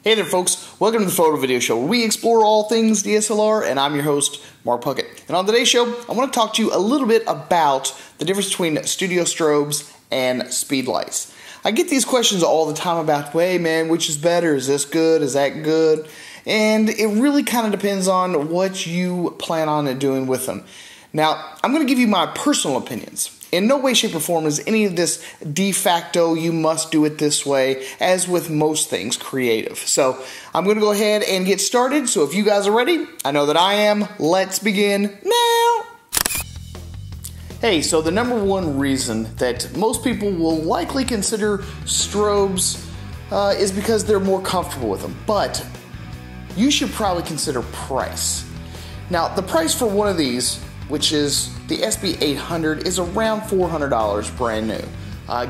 Hey there folks, welcome to the Photo Video Show where we explore all things DSLR, and I'm your host, Mark Puckett. And on today's show, I want to talk to you a little bit about the difference between studio strobes and speedlights. I get these questions all the time about, hey man, which is better? Is this good? Is that good? And it really kind of depends on what you plan on doing with them. Now, I'm going to give you my personal opinions. In no way, shape, or form is any of this de facto, you must do it this way, as with most things creative. So I'm going to go ahead and get started. So if you guys are ready, I know that I am. Let's begin now. Hey, so the number one reason that most people will likely consider strobes is because they're more comfortable with them. But you should probably consider price. Now, the price for one of these, which is the SB800, is around $400 brand new.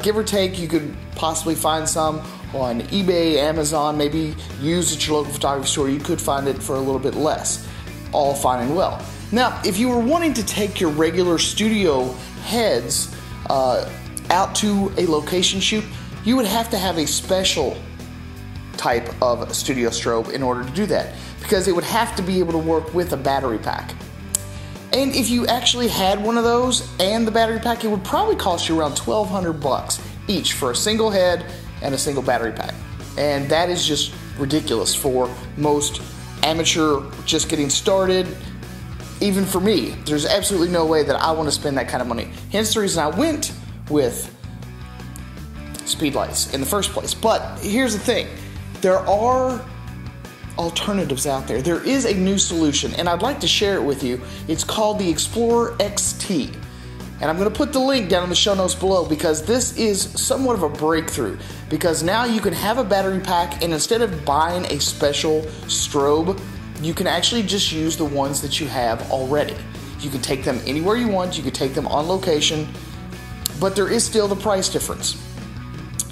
Give or take, you could possibly find some on eBay, Amazon, maybe used at your local photography store. You could find it for a little bit less. All fine and well. Now, if you were wanting to take your regular studio heads out to a location shoot, you would have to have a special type of studio strobe in order to do that, because it would have to be able to work with a battery pack. And if you actually had one of those and the battery pack, it would probably cost you around $1,200 each for a single head and a single battery pack. And that is just ridiculous for most amateur just getting started. Even for me, there's absolutely no way that I want to spend that kind of money. Hence the reason I went with Speedlights in the first place. But here's the thing, there are alternatives out there. There is a new solution, and I'd like to share it with you. It's called the Explorer XT, and I'm going to put the link down in the show notes below, because this is somewhat of a breakthrough, because now you can have a battery pack, and instead of buying a special strobe, you can actually just use the ones that you have already. You can take them anywhere you want, you can take them on location, but there is still the price difference.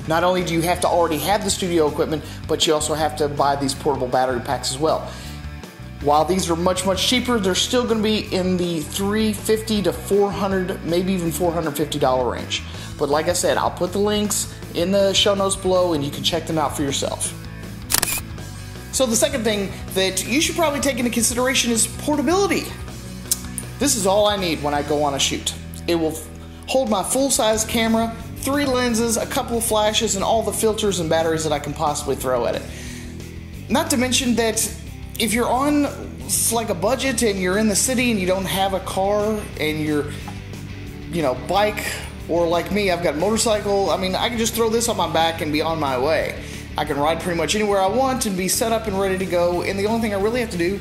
Not only do you have to already have the studio equipment, but you also have to buy these portable battery packs as well. While these are much, much cheaper, they're still going to be in the $350 to $400, maybe even $450 range. But like I said, I'll put the links in the show notes below, and you can check them out for yourself. So the second thing that you should probably take into consideration is portability. This is all I need when I go on a shoot. It will hold my full-size camera, 3 lenses, a couple of flashes, and all the filters and batteries that I can possibly throw at it. Not to mention that if you're on like a budget and you're in the city and you don't have a car and you're, bike, or like me, I've got a motorcycle, I mean, I can just throw this on my back and be on my way. I can ride pretty much anywhere I want and be set up and ready to go, and the only thing I really have to do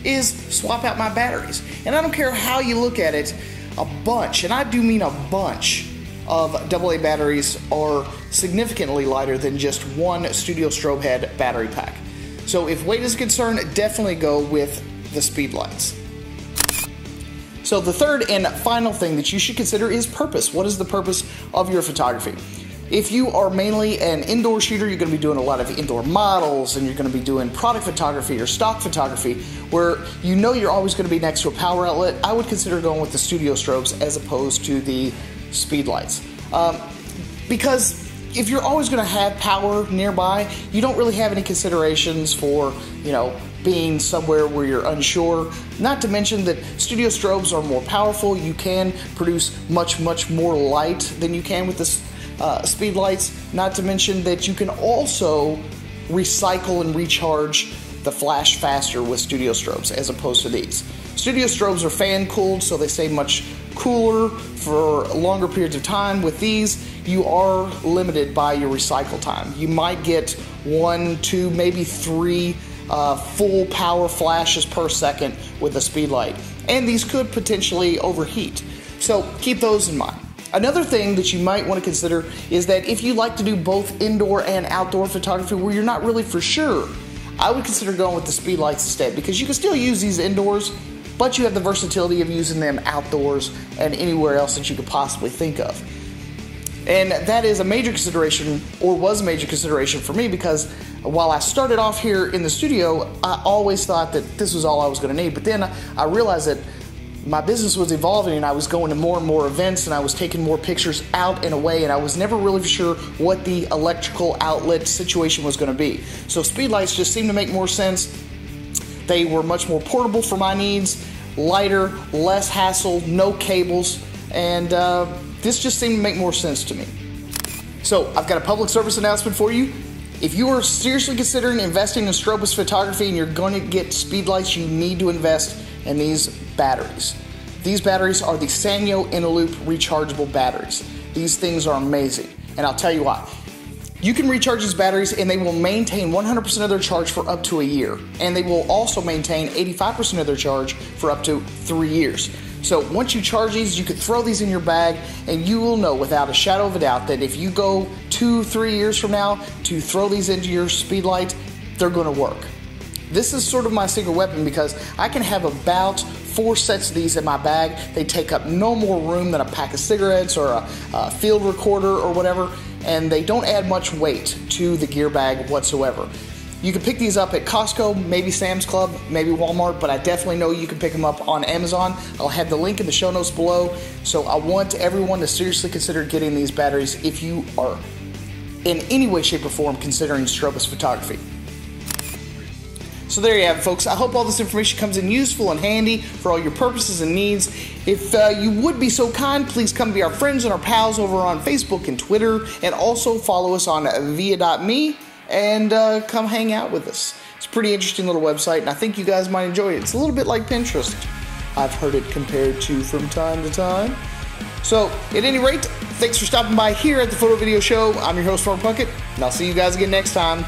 is swap out my batteries. And I don't care how you look at it, a bunch, and I do mean a bunch, of AA batteries are significantly lighter than just one studio strobe head battery pack. So if weight is concerned, definitely go with the Speedlights. So the third and final thing that you should consider is purpose. What is the purpose of your photography? If you are mainly an indoor shooter, you're going to be doing a lot of indoor models, and you're going to be doing product photography or stock photography where you're always going to be next to a power outlet. I would consider going with the studio strobes as opposed to the Speedlights. Because if you're always going to have power nearby, you don't really have any considerations for, being somewhere where you're unsure. Not to mention that studio strobes are more powerful. You can produce much, much more light than you can with the Speedlights. Not to mention that you can also recycle and recharge the flash faster with studio strobes as opposed to these. Studio strobes are fan cooled, so they stay much cooler for longer periods of time. With these, you are limited by your recycle time. You might get 1, 2, maybe 3 full power flashes per second with a Speedlight, and these could potentially overheat. So keep those in mind. Another thing that you might want to consider is that if you like to do both indoor and outdoor photography where you're not really for sure, I would consider going with the Speedlights instead, because you can still use these indoors, but you have the versatility of using them outdoors and anywhere else that you could possibly think of. And that is a major consideration, or was a major consideration for me, because while I started off here in the studio, I always thought that this was all I was going to need. But then I realized that my business was evolving and I was going to more and more events and I was taking more pictures out and away, and I was never really sure what the electrical outlet situation was going to be. So Speedlights just seemed to make more sense. They were much more portable for my needs, lighter, less hassle, no cables, and this just seemed to make more sense to me. So I've got a public service announcement for you. If you are seriously considering investing in strobeless photography and you're going to get Speedlights, you need to invest in these batteries. These batteries are the Sanyo In-A-Loop rechargeable batteries. These things are amazing, and I'll tell you why. You can recharge these batteries and they will maintain 100% of their charge for up to a year, and they will also maintain 85% of their charge for up to 3 years. So once you charge these, you could throw these in your bag and you will know without a shadow of a doubt that if you go 2-3 years from now to throw these into your Speedlight, they're going to work. This is sort of my secret weapon because I can have about 4 sets of these in my bag. They take up no more room than a pack of cigarettes or a field recorder or whatever, and they don't add much weight to the gear bag whatsoever. You can pick these up at Costco, maybe Sam's Club, maybe Walmart, but I definitely know you can pick them up on Amazon. I'll have the link in the show notes below. So I want everyone to seriously consider getting these batteries if you are in any way, shape, or form considering strobeless photography. So there you have it, folks. I hope all this information comes in useful and handy for all your purposes and needs. If you would be so kind, please come be our friends and our pals over on Facebook and Twitter, and also follow us on via.me and come hang out with us. It's a pretty interesting little website, and I think you guys might enjoy it. It's a little bit like Pinterest. I've heard it compared to from time to time. So, at any rate, thanks for stopping by here at the Photo Video Show. I'm your host, Mark Puckett, and I'll see you guys again next time.